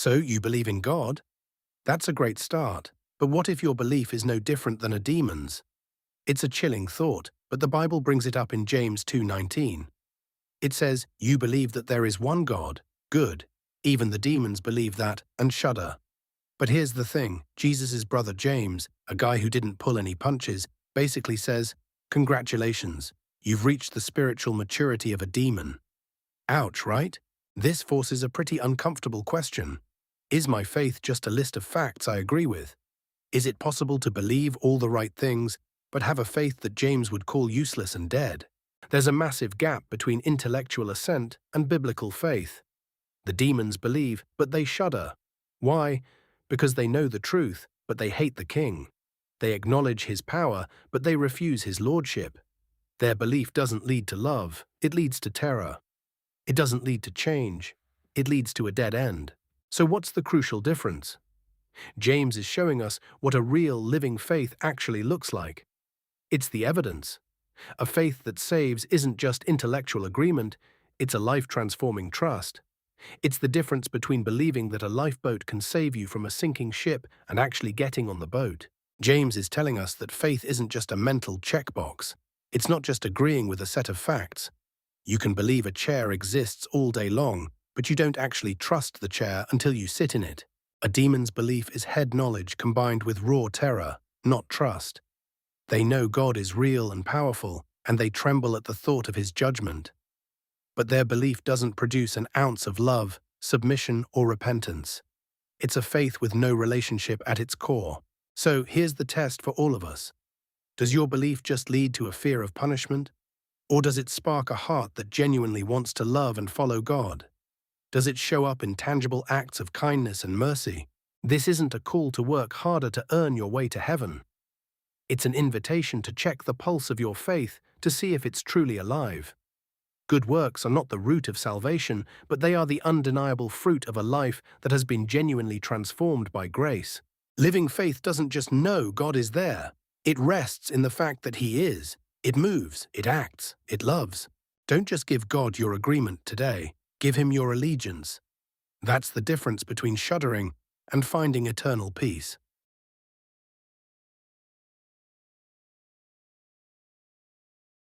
So you believe in God? That's a great start. But what if your belief is no different than a demon's? It's a chilling thought, but the Bible brings it up in James 2:19. It says, "You believe that there is one God. Good. Even the demons believe that and shudder." But here's the thing, Jesus' brother James, a guy who didn't pull any punches, basically says, "Congratulations, you've reached the spiritual maturity of a demon." Ouch, right? This forces a pretty uncomfortable question. Is my faith just a list of facts I agree with? Is it possible to believe all the right things, but have a faith that James would call useless and dead? There's a massive gap between intellectual assent and biblical faith. The demons believe, but they shudder. Why? Because they know the truth, but they hate the king. They acknowledge his power, but they refuse his lordship. Their belief doesn't lead to love, it leads to terror. It doesn't lead to change, it leads to a dead end. So what's the crucial difference? James is showing us what a real living faith actually looks like. It's the evidence. A faith that saves isn't just intellectual agreement, it's a life-transforming trust. It's the difference between believing that a lifeboat can save you from a sinking ship and actually getting on the boat. James is telling us that faith isn't just a mental checkbox. It's not just agreeing with a set of facts. You can believe a chair exists all day long, but you don't actually trust the chair until you sit in it. A demon's belief is head knowledge combined with raw terror, not trust. They know God is real and powerful, and they tremble at the thought of his judgment. But their belief doesn't produce an ounce of love, submission, or repentance. It's a faith with no relationship at its core. So here's the test for all of us. Does your belief just lead to a fear of punishment? Or does it spark a heart that genuinely wants to love and follow God? Does it show up in tangible acts of kindness and mercy? This isn't a call to work harder to earn your way to heaven. It's an invitation to check the pulse of your faith to see if it's truly alive. Good works are not the root of salvation, but they are the undeniable fruit of a life that has been genuinely transformed by grace. Living faith doesn't just know God is there. It rests in the fact that He is. It moves, it acts, it loves. Don't just give God your agreement today. Give Him your allegiance. That's the difference between shuddering and finding eternal peace.